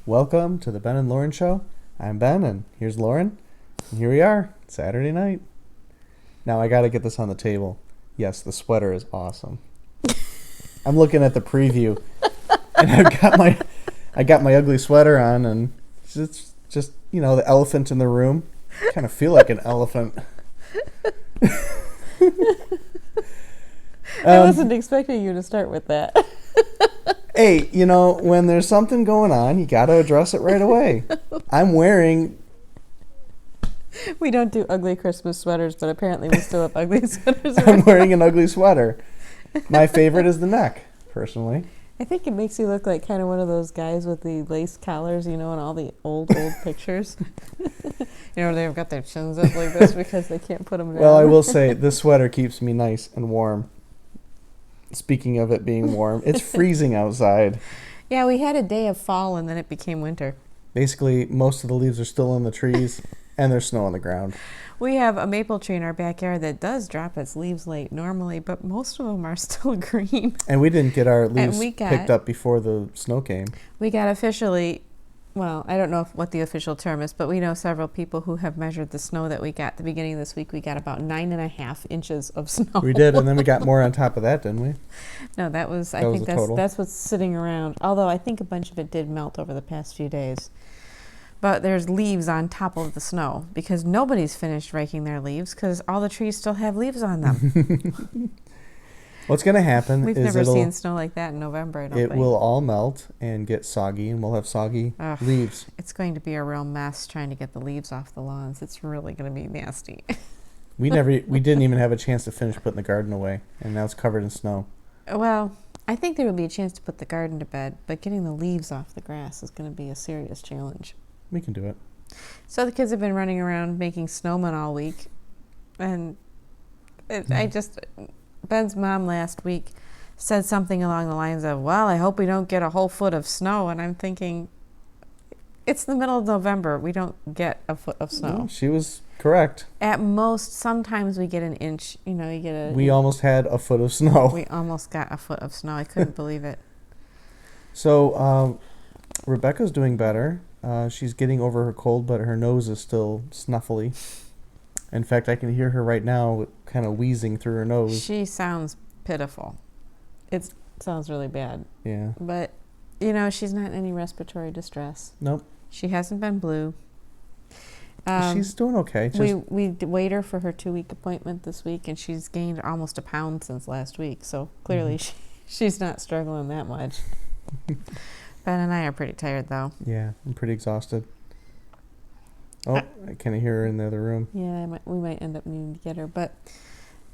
Welcome to the Ben and Lauren Show. I'm Ben, and here's Lauren. And here we are, Saturday night. Now, I got to get this on the table. Yes, the sweater is awesome. I'm looking at the preview, and I got my ugly sweater on, and it's just, the elephant in the room. I kind of feel like an elephant. I wasn't expecting you to start with that. Hey, when there's something going on, you got to address it right away. I'm wearing... We don't do ugly Christmas sweaters, but apparently we still have ugly sweaters. I'm wearing an ugly sweater. My favorite is the neck, personally. I think it makes you look like kind of one of those guys with the lace collars, in all the old pictures. They've got their chins up like this because they can't put them down. Well, I will say, this sweater keeps me nice and warm. Speaking of it being warm, it's freezing outside. Yeah, we had a day of fall and then it became winter. Basically, most of the leaves are still on the trees and there's snow on the ground. We have a maple tree in our backyard that does drop its leaves late normally, but most of them are still green. And we didn't get our leaves picked up before the snow came. We got officially... Well, I don't know what the official term is, but we know several people who have measured the snow that we got at the beginning of this week. We got about 9.5 inches of snow. We did, and then we got more on top of that, didn't we? No, I think that's what's sitting around. Although I think a bunch of it did melt over the past few days. But there's leaves on top of the snow because nobody's finished raking their leaves because all the trees still have leaves on them. What's going to happen We've never seen snow like that in November, I don't think. It will all melt and get soggy, and we'll have soggy leaves. It's going to be a real mess trying to get the leaves off the lawns. It's really going to be nasty. We didn't even have a chance to finish putting the garden away, and now it's covered in snow. Well, I think there will be a chance to put the garden to bed, but getting the leaves off the grass is going to be a serious challenge. We can do it. So the kids have been running around making snowmen all week, and Ben's mom last week said something along the lines of, well, I hope we don't get a whole foot of snow. And I'm thinking, it's the middle of November. We don't get a foot of snow. No, she was correct. At most, sometimes we get an inch. We almost had a foot of snow. We almost got a foot of snow. I couldn't believe it. So Rebekah's doing better. She's getting over her cold, but her nose is still snuffly. In fact, I can hear her right now kind of wheezing through her nose. She sounds pitiful. It sounds really bad. Yeah. But, she's not in any respiratory distress. Nope. She hasn't been blue. She's doing okay. We weighed her for her 2-week appointment this week, and she's gained almost a pound since last week. So clearly she's not struggling that much. Ben and I are pretty tired, though. Yeah, I'm pretty exhausted. Oh, I kind of hear her in the other room. Yeah, we might end up needing to get her. But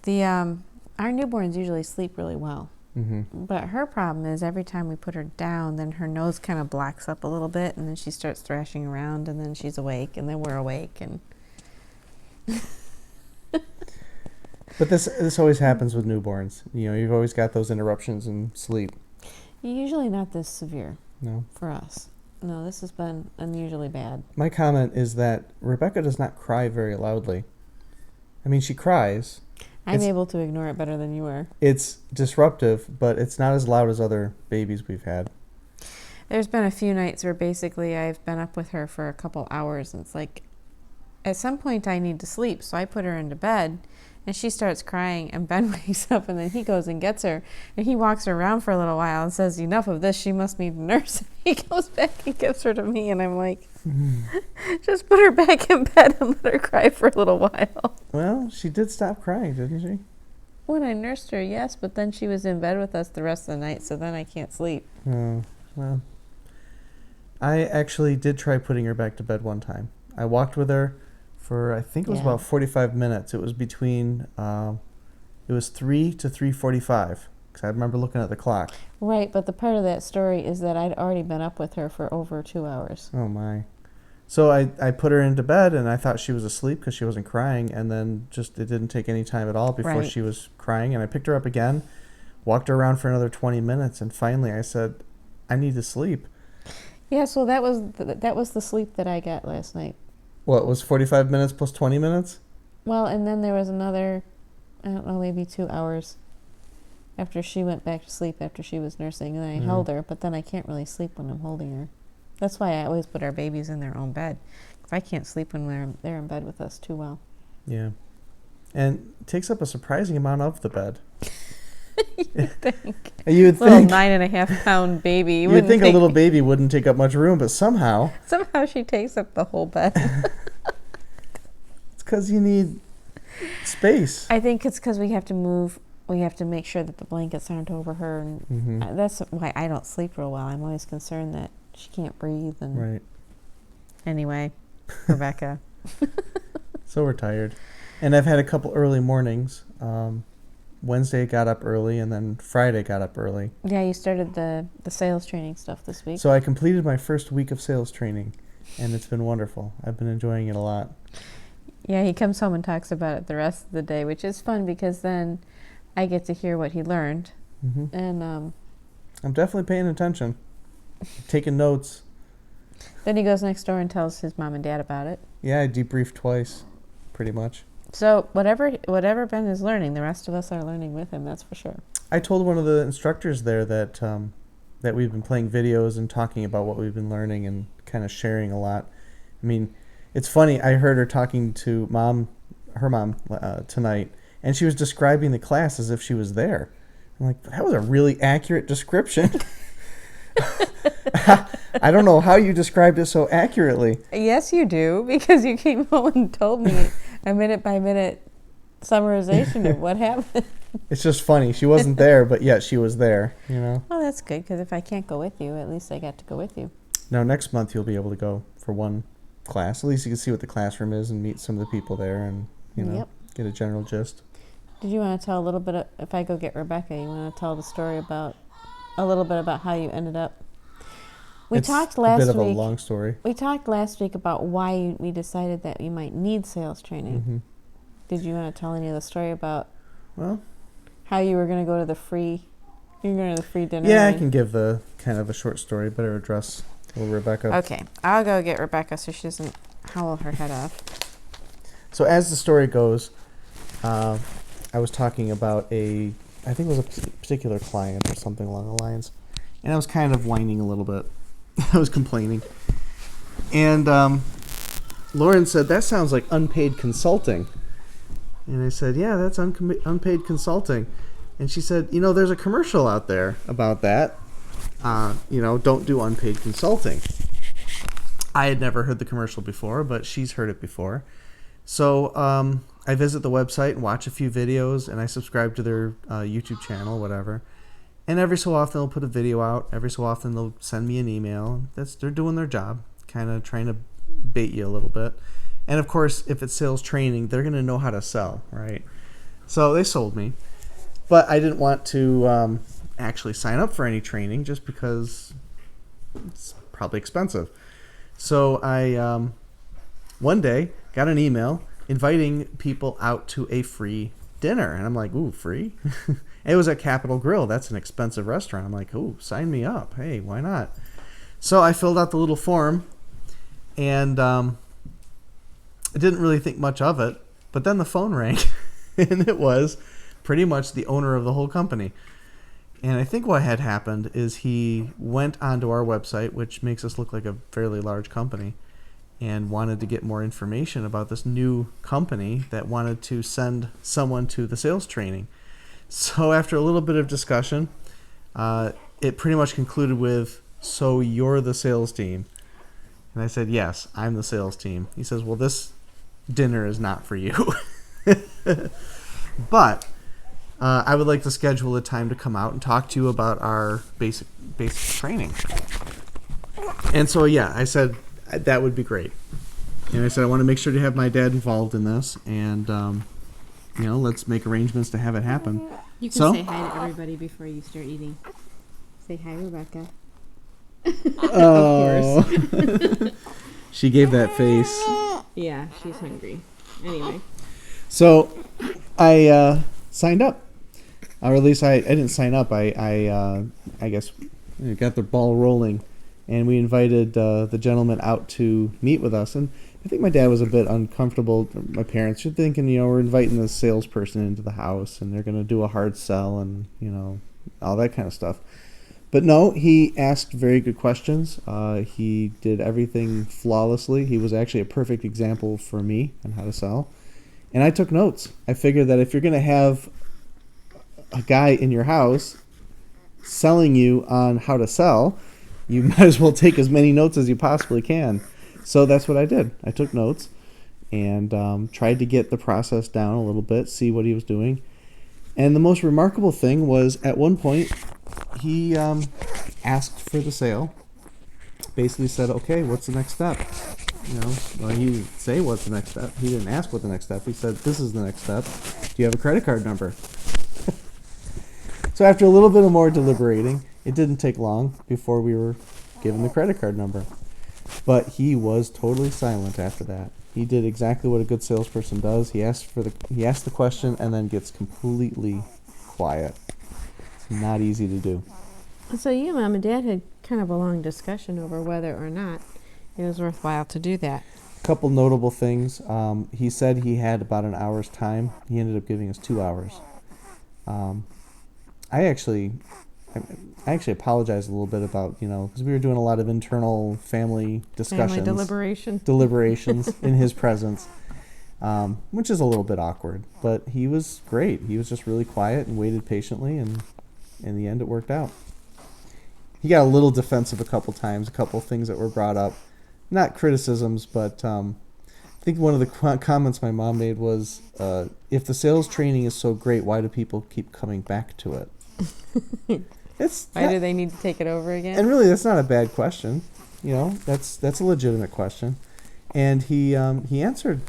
our newborns usually sleep really well. Mm-hmm. But her problem is every time we put her down, then her nose kind of blacks up a little bit, and then she starts thrashing around, and then she's awake, and then we're awake. And But this always happens with newborns. You've always got those interruptions in sleep. Usually not this severe. No. For us. No, this has been unusually bad. My comment is that Rebekah does not cry very loudly. I mean, she cries. I'm able to ignore it better than you are. It's disruptive, but it's not as loud as other babies we've had. There's been a few nights where basically I've been up with her for a couple hours, and it's like, at some point I need to sleep, so I put her into bed, and she starts crying, and Ben wakes up, and then he goes and gets her, and he walks her around for a little while and says, enough of this, she must need a nurse. He goes back and gives her to me, and I'm like, just put her back in bed and let her cry for a little while. Well, she did stop crying, didn't she? When I nursed her, yes, but then she was in bed with us the rest of the night, so then I can't sleep. Oh, well. I actually did try putting her back to bed one time. I walked with her for, I think it was about 45 minutes. It was between, it was 3 to 3:45, because I remember looking at the clock. Right, but the part of that story is that I'd already been up with her for over 2 hours. Oh, my. So I put her into bed, and I thought she was asleep because she wasn't crying, and then it didn't take any time at all before she was crying, and I picked her up again, walked her around for another 20 minutes, and finally I said, I need to sleep. Yeah, so that was the sleep that I got last night. What, was 45 minutes plus 20 minutes? Well, and then there was another, I don't know, maybe 2 hours after she went back to sleep after she was nursing, and I held her, but then I can't really sleep when I'm holding her. That's why I always put our babies in their own bed. If I can't sleep when they're in bed with us too well. Yeah. And it takes up a surprising amount of the bed. You'd think. You would Little think 9.5-pound baby. You'd think a little baby wouldn't take up much room, but somehow she takes up the whole bed. It's because you need space. I think it's because we have to move. We have to make sure that the blankets aren't over her, and that's why I don't sleep real well. I'm always concerned that she can't breathe. And Right. Anyway, Rebekah. So we're tired. And I've had a couple early mornings. Wednesday got up early, and then Friday got up early. Yeah, you started the sales training stuff this week. So I completed my first week of sales training, and it's been wonderful. I've been enjoying it a lot. Yeah, he comes home and talks about it the rest of the day, which is fun because then I get to hear what he learned. And I'm definitely paying attention, taking notes. Then he goes next door and tells his mom and dad about it. Yeah, I debriefed twice, pretty much. So whatever Ben is learning, the rest of us are learning with him. That's for sure. I told one of the instructors there that that we've been playing videos and talking about what we've been learning and kind of sharing a lot. I mean, it's funny. I heard her talking to her mom tonight, and she was describing the class as if she was there. I'm like, that was a really accurate description. I don't know how you described it so accurately. Yes, you do, because you came home and told me a minute-by-minute summarization of what happened. It's just funny. She wasn't there, but yet she was there, you know? Oh, that's good, because if I can't go with you, at least I got to go with you. Now, next month you'll be able to go for one class. At least you can see what the classroom is and meet some of the people there and, you know, get a general gist. Did you want to tell a little bit, if I go get Rebekah, you want to tell the story a little bit about how you ended up? We talked last week. It's a bit of a long story. We talked last week about why we decided that you might need sales training. Did you want to tell any of the story about how you were going to go to the free dinner? Yeah, I can give the kind of a short story. Better address little Rebekah. Okay, I'll go get Rebekah so she doesn't howl her head off. So as the story goes, I was talking about I think it was a particular client or something along the lines, and I was kind of whining a little bit. I was complaining. And Lauren said, that sounds like unpaid consulting. And I said, yeah, that's unpaid consulting. And she said, you know, there's a commercial out there about that. You know, don't do unpaid consulting. I had never heard the commercial before, but she's heard it before. So I visit the website and watch a few videos, and I subscribe to their YouTube channel, whatever. And every so often they'll put a video out. Every so often they'll send me an email. They're doing their job, kind of trying to bait you a little bit. And of course, if it's sales training, they're going to know how to sell, right? So they sold me. But I didn't want to actually sign up for any training just because it's probably expensive. So I one day got an email inviting people out to a free dinner. And I'm like, ooh, free? It was at Capitol Grill. That's an expensive restaurant. I'm like, ooh, sign me up. Hey, why not? So I filled out the little form, and I didn't really think much of it. But then the phone rang, and it was pretty much the owner of the whole company. And I think what had happened is he went onto our website, which makes us look like a fairly large company, and wanted to get more information about this new company that wanted to send someone to the sales training. So after a little bit of discussion, it pretty much concluded with, so you're the sales team? And I said, yes, I'm the sales team. He says, well, this dinner is not for you. But I would like to schedule a time to come out and talk to you about our basic training. And so, yeah, I said, that would be great. And I said, I want to make sure to have my dad involved in this, and you know, let's make arrangements to have it happen. You can say hi to everybody before you start eating. Say hi, Rebekah. Oh. Of course. She gave that face. Yeah, she's hungry. Anyway. So I signed up. Or at least I didn't sign up. I guess got the ball rolling. And we invited the gentleman out to meet with us. And I think my dad was a bit uncomfortable. My parents were thinking, you know, we're inviting this salesperson into the house and they're going to do a hard sell and, you know, all that kind of stuff. But no, he asked very good questions. He did everything flawlessly. He was actually a perfect example for me on how to sell. And I took notes. I figured that if you're going to have a guy in your house selling you on how to sell, you might as well take as many notes as you possibly can. So that's what I did. I took notes and tried to get the process down a little bit, see what he was doing. And the most remarkable thing was at one point, he asked for the sale, basically said, okay, what's the next step? Well, he didn't say what's the next step. He didn't ask what the next step. He said, this is the next step. Do you have a credit card number? So after a little bit of more deliberating, it didn't take long before we were given the credit card number. But he was totally silent after that. He did exactly what a good salesperson does. He asked the question and then gets completely quiet. It's not easy to do. So you, Mom and Dad, had kind of a long discussion over whether or not it was worthwhile to do that. A couple notable things. He said he had about an hour's time. He ended up giving us 2 hours. I actually apologized a little bit about, because we were doing a lot of internal family discussions. Family deliberations in his presence, which is a little bit awkward. But he was great. He was just really quiet and waited patiently, and in the end it worked out. He got a little defensive a couple times, a couple things that were brought up. Not criticisms, but I think one of the comments my mom made was, if the sales training is so great, why do people keep coming back to it? Why do they need to take it over again? And really, that's not a bad question. That's a legitimate question. And he answered.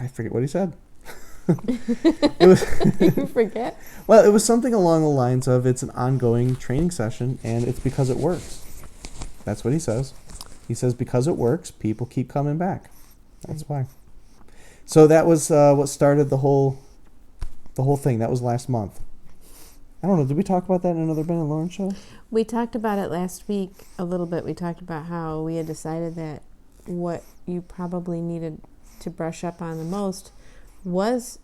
I forget what he said. You forget? Well, it was something along the lines of, it's an ongoing training session, and it's because it works. That's what he says. He says because it works, people keep coming back. That's why. So that was what started the whole thing. That was last month. I don't know. Did we talk about that in another Ben and Lauren show? We talked about it last week a little bit. We talked about how we had decided that what you probably needed to brush up on the most was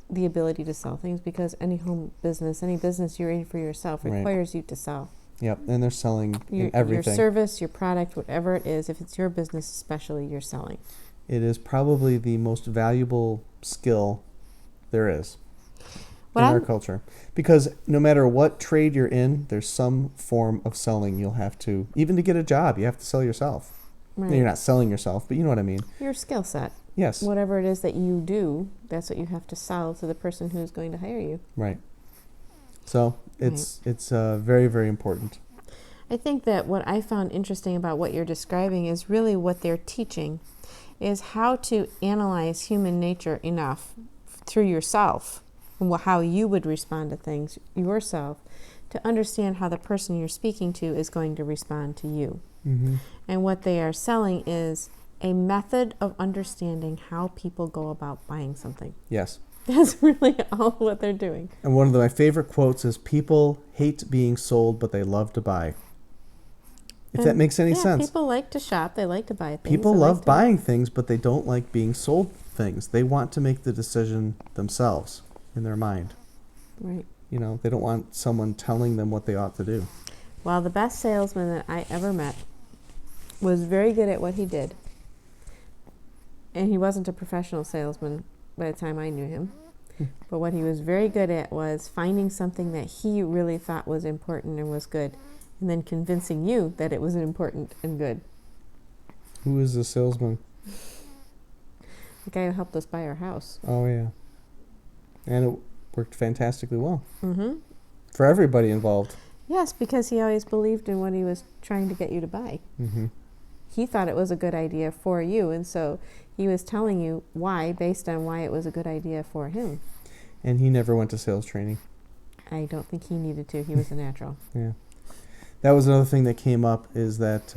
the ability to sell things, because any home business, any business you're in for yourself requires you to sell. Yep, and they're selling everything. Your service, your product, whatever it is. If it's your business especially, you're selling. It is probably the most valuable skill there is in our culture. Because no matter what trade you're in, there's some form of selling you'll have to. Even to get a job, you have to sell yourself. Right. You're not selling yourself, but you know what I mean. Your skill set. Yes. Whatever it is that you do, that's what you have to sell to the person who's going to hire you. Right. So it's very, very important. I think that what I found interesting about what you're describing is really what they're teaching is how to analyze human nature enough through yourself and how you would respond to things yourself to understand how the person you're speaking to is going to respond to you. Mm-hmm. And what they are selling is a method of understanding how people go about buying something. Yes. That's really all what they're doing. And one of my favorite quotes is, people hate being sold, but they love to buy. If that makes any sense. People like to shop. They like to buy things. People love buying things, but they don't like being sold things. They want to make the decision themselves in their mind. Right. They don't want someone telling them what they ought to do. Well, the best salesman that I ever met was very good at what he did. And he wasn't a professional salesman by the time I knew him. But what he was very good at was finding something that he really thought was important and was good, and then convincing you that it was important and good. Who is the salesman? The guy who helped us buy our house. Oh, yeah. And it worked fantastically well. Mm-hmm. For everybody involved. Yes, because he always believed in what he was trying to get you to buy. Mm-hmm. He thought it was a good idea for you, and so he was telling you why, based on why it was a good idea for him. And he never went to sales training. I don't think he needed to. He was a natural. Yeah. That was another thing that came up, is that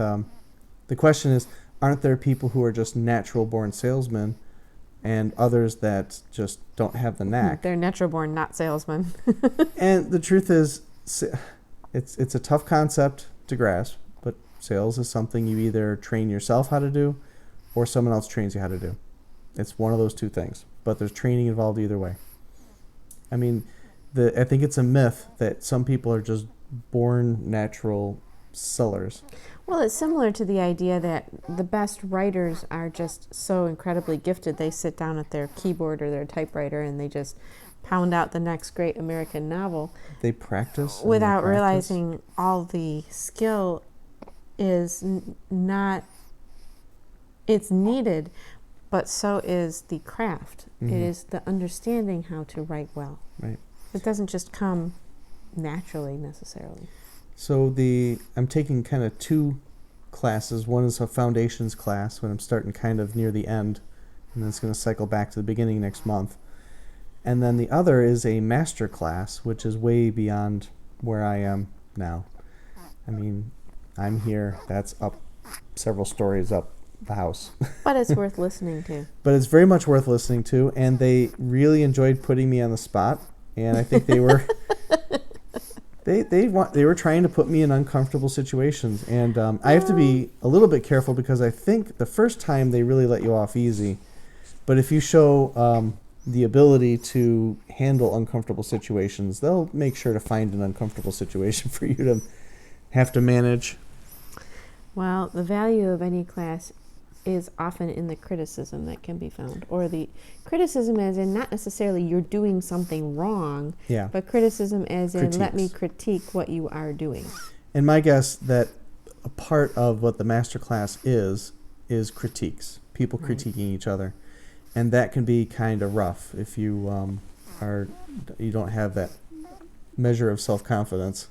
the question is, aren't there people who are just natural-born salesmen and others that just don't have the knack? They're natural-born, not salesmen. And the truth is, it's a tough concept to grasp, but sales is something you either train yourself how to do or someone else trains you how to do. It's one of those two things, but there's training involved either way. I mean, I think it's a myth that some people are just born natural sellers. Well, it's similar to the idea that the best writers are just so incredibly gifted. They sit down at their keyboard or their typewriter and they just pound out the next great American novel. They practice without realizing all the skill is not, it's needed, but so is the craft. Mm-hmm. It is the understanding how to write well. Right. It doesn't just come naturally necessarily. So I'm taking kind of two classes. One is a foundations class when I'm starting kind of near the end, and then it's going to cycle back to the beginning next month. And then the other is a master class, which is way beyond where I am now. I mean, I'm here. That's up several stories up the house. But it's worth listening to. But it's very much worth listening to, and they really enjoyed putting me on the spot. And I think they were they were trying to put me in uncomfortable situations. And I have to be a little bit careful because I think the first time they really let you off easy. But if you show the ability to handle uncomfortable situations, they'll make sure to find an uncomfortable situation for you to have to manage. Well, the value of any class is often in the criticism that can be found, or the criticism as in not necessarily you're doing something wrong, but criticism as in let me critique what you are doing. And my guess that a part of what the master class is critiques, people critiquing each other. And that can be kind of rough if you you don't have that measure of self-confidence.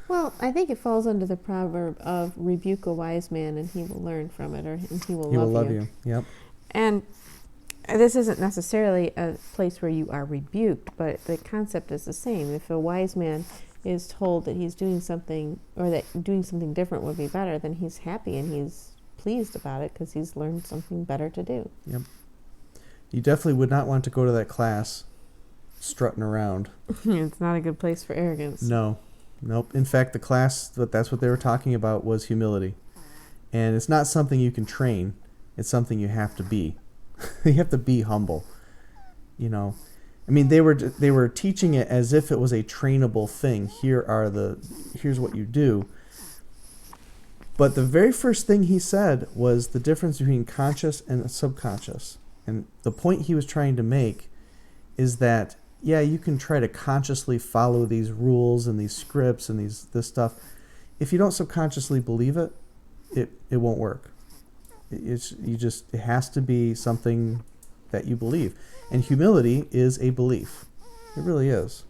Well, I think it falls under the proverb of rebuke a wise man and he will learn from it, and he will love you. Yep. And this isn't necessarily a place where you are rebuked, but the concept is the same. If a wise man is told that he's doing something, or that doing something different would be better, then he's happy and he's pleased about it because he's learned something better to do. Yep. You definitely would not want to go to that class strutting around. It's not a good place for arrogance. No. Nope. In fact, the class, that's what they were talking about, was humility. And it's not something you can train. It's something you have to be. You have to be humble. You know, I mean, they were teaching it as if it was a trainable thing. Here's what you do. But the very first thing he said was the difference between conscious and subconscious. And the point he was trying to make is that, yeah, you can try to consciously follow these rules and these scripts and this stuff. If you don't subconsciously believe it, it won't work. It has to be something that you believe. And humility is a belief. It really is.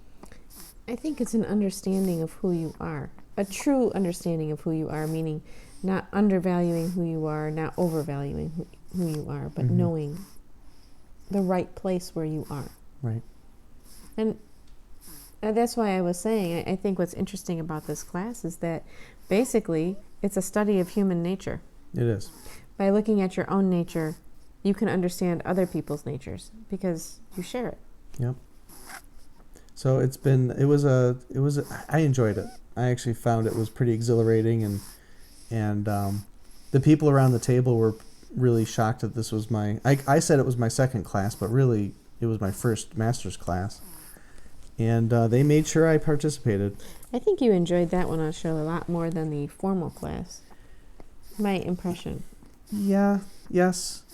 I think it's an understanding of who you are. A true understanding of who you are, meaning not undervaluing who you are, not overvaluing who you are, but knowing the right place where you are. Right. And that's why I was saying, I think what's interesting about this class is that basically it's a study of human nature. It is. By looking at your own nature, you can understand other people's natures because you share it. Yep. So I enjoyed it. I actually found it was pretty exhilarating, and the people around the table were really shocked that this was I said it was my second class, but really it was my first master's class. And they made sure I participated. I think you enjoyed that one, I'll show a lot more than the formal class. My impression. Yeah, yes.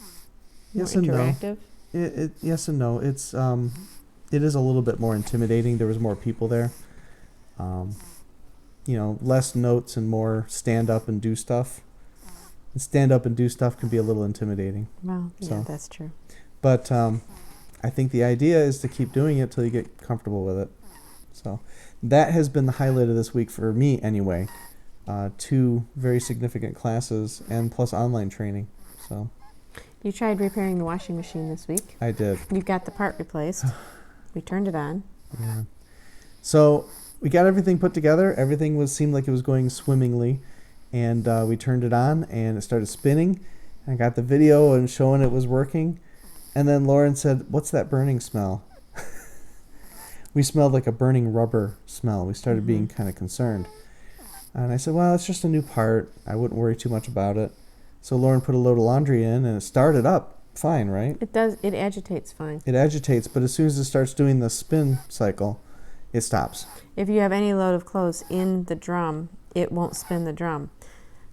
More yes and interactive? No. Yes and no. It is a little bit more intimidating. There was more people there. Less notes and more stand up and do stuff. And stand up and do stuff can be a little intimidating. Well, yeah, that's true. But I think the idea is to keep doing it till you get comfortable with it. So that has been the highlight of this week for me anyway. 2 very significant classes and plus online training. So you tried repairing the washing machine this week. I did. You got the part replaced. We turned it on. Yeah. So we got everything put together. Everything seemed like it was going swimmingly. And we turned it on and it started spinning. I got the video and showing it was working. And then Lauren said, "What's that burning smell?" We smelled like a burning rubber smell. We started being kind of concerned. And I said, "Well, it's just a new part. I wouldn't worry too much about it." So Lauren put a load of laundry in and it started up fine, right? It does. It agitates fine. It agitates, but as soon as it starts doing the spin cycle, it stops. If you have any load of clothes in the drum, it won't spin the drum.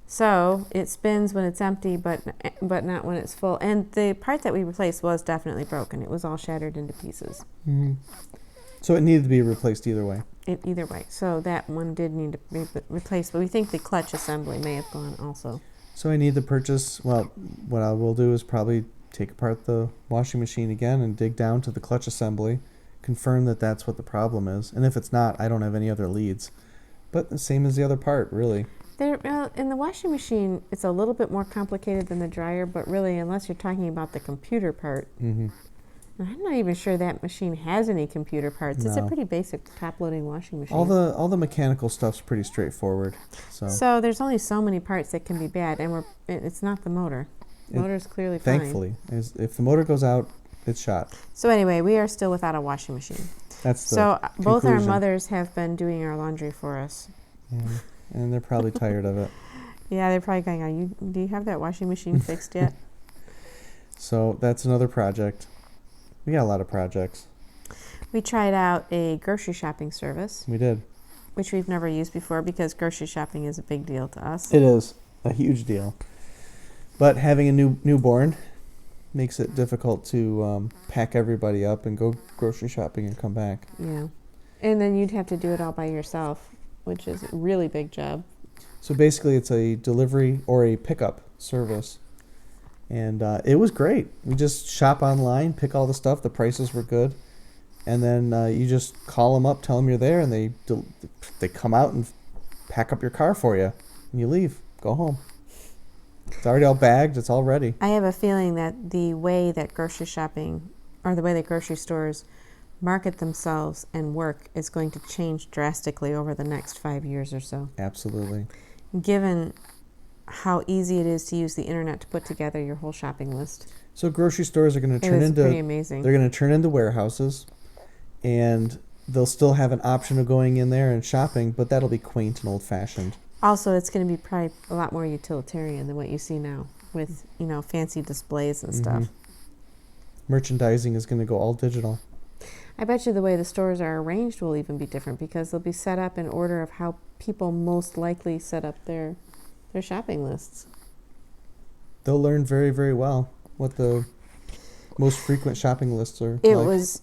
So it spins when it's empty, but not when it's full. And the part that we replaced was definitely broken. It was all shattered into pieces. Mm-hmm. So it needed to be replaced either way. Either way. So that one did need to be replaced, but we think the clutch assembly may have gone also. So I need to purchase, well, what I will do is probably take apart the washing machine again and dig down to the clutch assembly, confirm that that's what the problem is. And if it's not, I don't have any other leads. But the same as the other part, really. In the washing machine, it's a little bit more complicated than the dryer, but really, unless you're talking about the computer part, Mm-hmm. and I'm not even sure that machine has any computer parts. No. It's a pretty basic top-loading washing machine. All the mechanical stuff's pretty straightforward. So there's only so many parts that can be bad, and it's not the motor. The motor's clearly fine. Thankfully, if the motor goes out, it's shot. So anyway, we are still without a washing machine. That's the So both our conclusion. mothers have been doing our laundry for us. Yeah. And they're probably tired of it. Yeah, they're probably going, do you have that washing machine fixed yet? So that's another project. We got a lot of projects. We tried out a grocery shopping service, We did. which we've never used before because grocery shopping is a big deal to us. It is a huge deal. But having a newborn makes it difficult to pack everybody up and go grocery shopping and come back. Yeah. And then you'd have to do it all by yourself, which is a really big job. So basically it's a delivery or a pickup service. And it was great. We just shop online, pick all the stuff. The prices were good. And then you just call them up, tell them you're there, and they come out and pack up your car for you. And you leave. Go home. It's already all bagged. It's all ready. I have a feeling that the way that grocery shopping or the way that grocery stores market themselves and work is going to change drastically over the next 5 years or so. Absolutely. Given how easy it is to use the internet to put together your whole shopping list. So grocery stores are going to turn It was into pretty amazing. They're going to turn into warehouses, and they'll still have an option of going in there and shopping, but that'll be quaint and old-fashioned. Also, it's going to be probably a lot more utilitarian than what you see now with, fancy displays and stuff. Merchandising is going to go all digital. I bet you the way the stores are arranged will even be different because they'll be set up in order of how people most likely set up their shopping lists. They'll learn very, very well what the most frequent shopping lists are. It like. was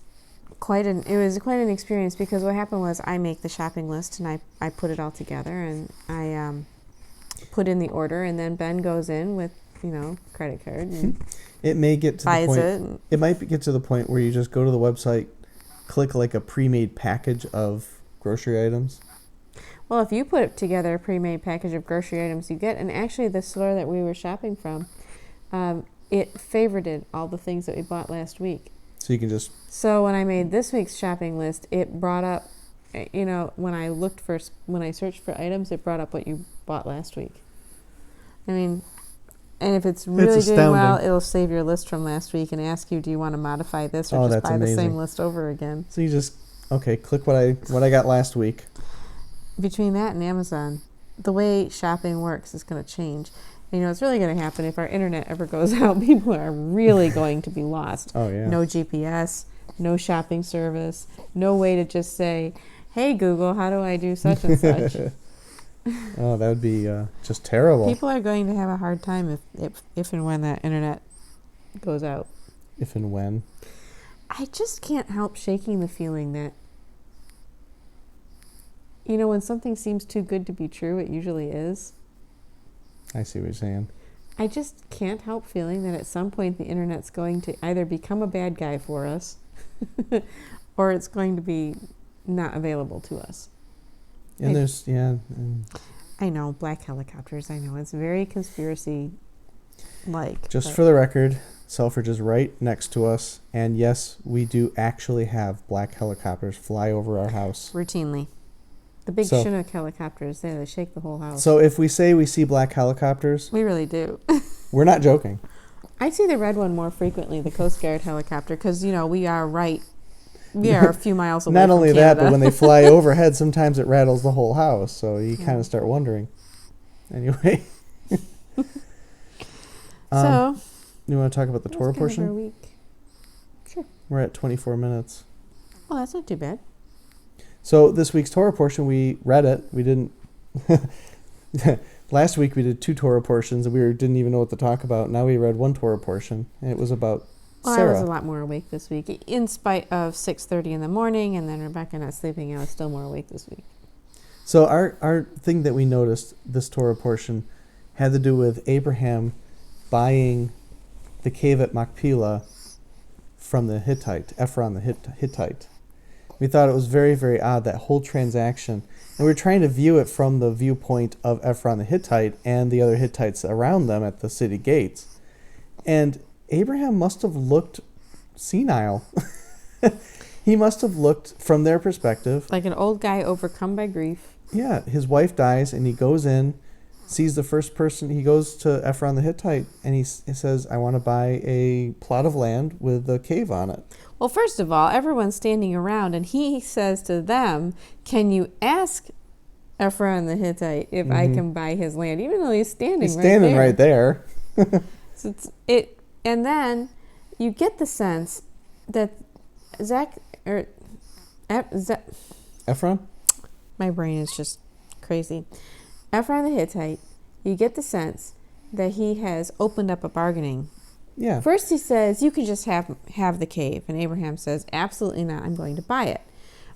quite an experience because what happened was I make the shopping list and I put it all together and I put in the order and then Ben goes in with credit card and it may get to buys the point. it. It might get to the point where you just go to the website, click like a pre-made package of grocery items. Well, if you put together a pre-made package of grocery items, you get, and actually the store that we were shopping from, it favorited all the things that we bought last week. So you can just... So when I made this week's shopping list, it brought up, when I searched for items, it brought up what you bought last week. I mean, and if it's really doing well, it'll save your list from last week and ask you, do you want to modify this or just buy the same list over again? So you just, click what I got last week. Between that and Amazon, the way shopping works is going to change. It's really going to happen if our internet ever goes out. People are really going to be lost. Oh, yeah. No GPS, no shopping service, no way to just say, hey, Google, how do I do such and such? Oh, that would be just terrible. People are going to have a hard time if and when that internet goes out. If and when. I just can't help shaking the feeling that, when something seems too good to be true, it usually is. I see what you're saying. I just can't help feeling that at some point the internet's going to either become a bad guy for us or it's going to be not available to us. And I know, black helicopters, I know. It's very conspiracy-like. Just for the record, Selfridge is right next to us. And yes, we do actually have black helicopters fly over our house. Routinely. The big Chinook helicopters, they shake the whole house. So if we say we see black helicopters... We really do. We're not joking. I see the red one more frequently, the Coast Guard helicopter, because, we are a few miles away Not from only Canada. that, but when they fly overhead, sometimes it rattles the whole house. So you kind of start wondering. Anyway. So... You want to talk about the Torah portion? Week. Sure. We're at 24 minutes. Well, that's not too bad. So this week's Torah portion, we read it. We didn't. Last week we did 2 Torah portions, and we didn't even know what to talk about. Now we read 1 Torah portion, and it was about Sarah. I was a lot more awake this week, in spite of 6:30 in the morning, and then Rebekah not sleeping. I was still more awake this week. So our thing that we noticed this Torah portion had to do with Abraham buying the cave at Machpelah from the Hittite, Ephron the Hittite. We thought it was very, very odd, that whole transaction. And we were trying to view it from the viewpoint of Ephron the Hittite and the other Hittites around them at the city gates. And Abraham must have looked senile. He must have looked, from their perspective, like an old guy overcome by grief. Yeah, his wife dies, and he goes in, sees the first person. He goes to Ephron the Hittite, and he says, I want to buy a plot of land with a cave on it. Well, first of all, everyone's standing around, and he says to them, can you ask Ephron the Hittite if I can buy his land, even though he's standing right there. So and then you get the sense that Ephron? My brain is just crazy. Ephron the Hittite, you get the sense that he has opened up a bargaining. Yeah. First he says, you can just have the cave. And Abraham says, absolutely not, I'm going to buy it.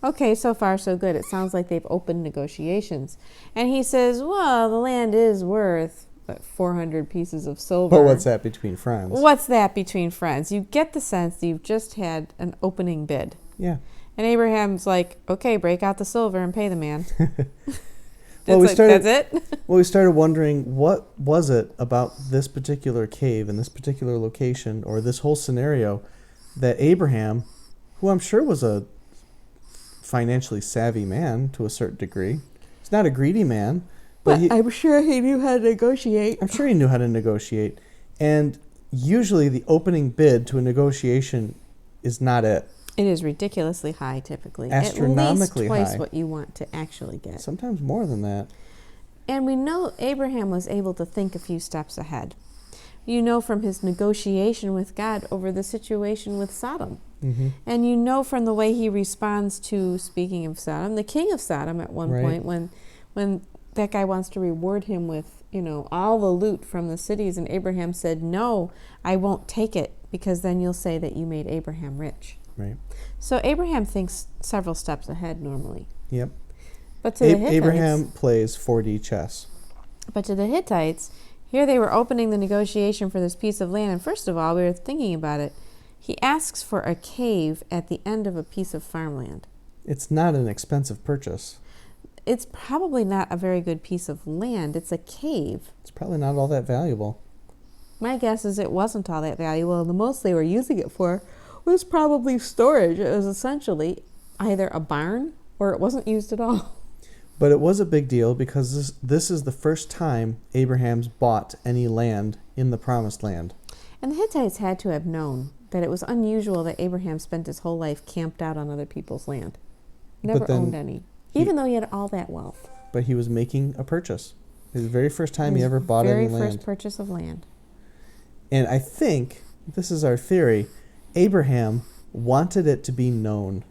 Okay, so far so good. It sounds like they've opened negotiations. And he says, well, the land is worth 400 pieces of silver. But what's that between friends? What's that between friends? You get the sense that you've just had an opening bid. Yeah. And Abraham's like, okay, break out the silver and pay the man. That's it? Well, we started wondering, what was it about this particular cave and this particular location, or this whole scenario, that Abraham, who I'm sure was a financially savvy man to a certain degree, he's not a greedy man, but I'm sure he knew how to negotiate. I'm sure he knew how to negotiate. And usually the opening bid to a negotiation is not it. It is ridiculously high, typically. Astronomically at least twice high. what you want to actually get. Sometimes more than that. And we know Abraham was able to think a few steps ahead. You know from his negotiation with God over the situation with Sodom. Mm-hmm. And you know from the way he responds to, speaking of Sodom, the king of Sodom at one point, when that guy wants to reward him with, all the loot from the cities, and Abraham said, no, I won't take it, because then you'll say that you made Abraham rich. Right. So Abraham thinks several steps ahead normally. Yep. But to the Hittites, Abraham plays 4D chess. But to the Hittites, here they were opening the negotiation for this piece of land. And first of all, we were thinking about it. He asks for a cave at the end of a piece of farmland. It's not an expensive purchase. It's probably not a very good piece of land. It's a cave. It's probably not all that valuable. My guess is it wasn't all that valuable. And the most they were using it for was probably storage. It was essentially either a barn or it wasn't used at all. But it was a big deal because this is the first time Abraham's bought any land in the Promised Land. And the Hittites had to have known that it was unusual that Abraham spent his whole life camped out on other people's land. Never owned any, even though he had all that wealth. But he was making a purchase. It was the very first time he ever bought any land. Very first purchase of land. And I think, this is our theory, Abraham wanted it to be known.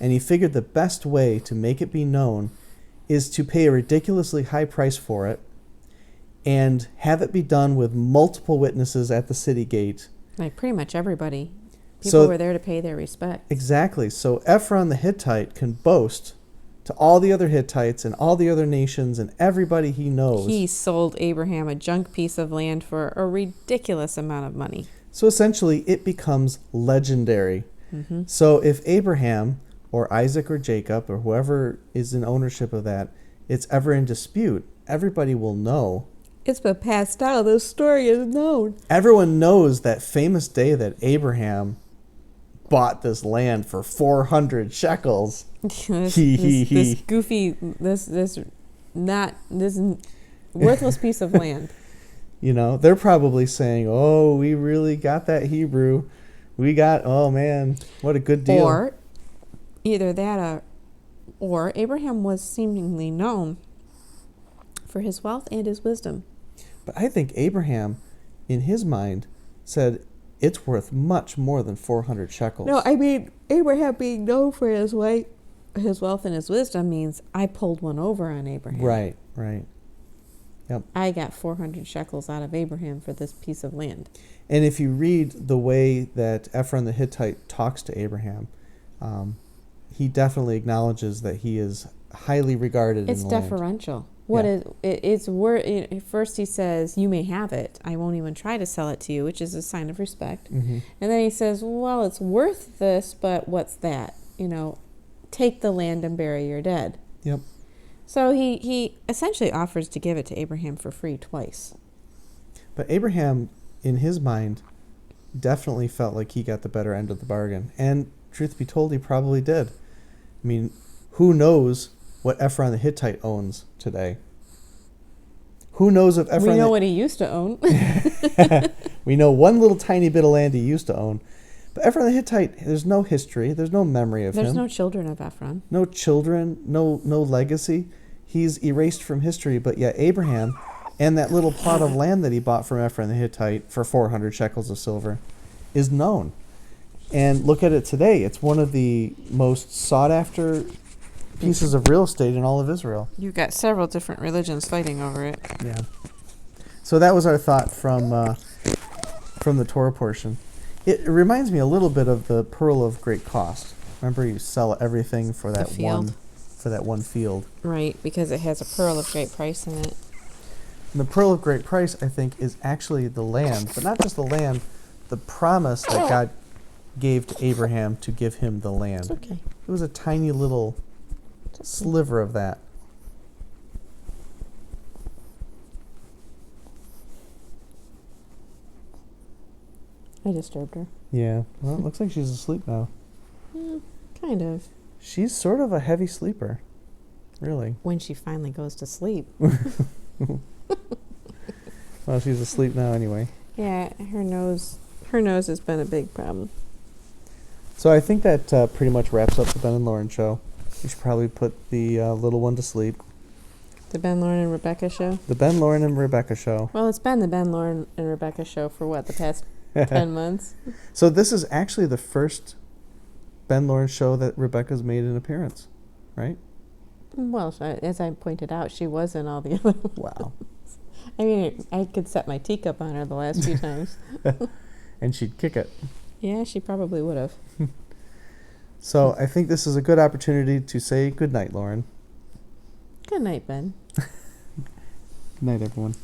And he figured the best way to make it be known is to pay a ridiculously high price for it and have it be done with multiple witnesses at the city gate. Like pretty much everybody. People were there to pay their respect. Exactly. So Ephron the Hittite can boast to all the other Hittites and all the other nations and everybody he knows. He sold Abraham a junk piece of land for a ridiculous amount of money. So essentially it becomes legendary. Mm-hmm. So if Abraham or Isaac or Jacob or whoever is in ownership of that, it's ever in dispute, everybody will know. It's been passed down. The story is known. Everyone knows that famous day that Abraham bought this land for 400 shekels. this goofy, this worthless piece of land. They're probably saying, oh, we really got that Hebrew. Oh man, what a good deal. Or either that or Abraham was seemingly known for his wealth and his wisdom. But I think Abraham, in his mind, said it's worth much more than 400 shekels. No, I mean, Abraham being known for his his wealth and his wisdom means I pulled one over on Abraham. Right. Yep. I got 400 shekels out of Abraham for this piece of land. And if you read the way that Ephron the Hittite talks to Abraham, he definitely acknowledges that he is highly regarded It's in the land. deferential. First he says, you may have it. I won't even try to sell it to you, which is a sign of respect. Mm-hmm. And then he says, well, it's worth this, but what's that? Take the land and bury your dead. Yep. So he essentially offers to give it to Abraham for free twice. But Abraham, in his mind, definitely felt like he got the better end of the bargain. And truth be told, he probably did. I mean, who knows what Ephron the Hittite owns today? Who knows if Ephron... We know what he used to own. We know one little tiny bit of land he used to own. But Ephron the Hittite, there's no history. There's no memory of him. There's no children of Ephron. No children, no legacy. He's erased from history, but yet Abraham and that little plot of land that he bought from Ephron the Hittite for 400 shekels of silver is known. And look at it today. It's one of the most sought-after pieces of real estate in all of Israel. You've got several different religions fighting over it. Yeah. So that was our thought from the Torah portion. It reminds me a little bit of the pearl of great cost. Remember, you sell everything for that one field. Right, because it has a pearl of great price in it. And the pearl of great price, I think, is actually the land, but not just the land, the promise that God gave to Abraham to give him the land. It's okay. It was a tiny little sliver of that. I disturbed her. Yeah. Well, it looks like she's asleep now. Kind of. She's sort of a heavy sleeper. Really. When she finally goes to sleep. Well, she's asleep now anyway. Yeah, her nose has been a big problem. So I think that pretty much wraps up the Ben and Lauren show. We should probably put the little one to sleep. The Ben, Lauren, and Rebekah show? The Ben, Lauren, and Rebekah show. Well, it's been the Ben, Lauren, and Rebekah show for the past 10 months? So this is actually the first Ben Lauren show that Rebekah's made an appearance, right? Well, as I pointed out, she was in all the other ones. Wow. I mean, I could set my teacup on her the last few times. And she'd kick it. Yeah, she probably would have. So I think this is a good opportunity to say good night, Lauren. Good night, Ben. Good night, everyone.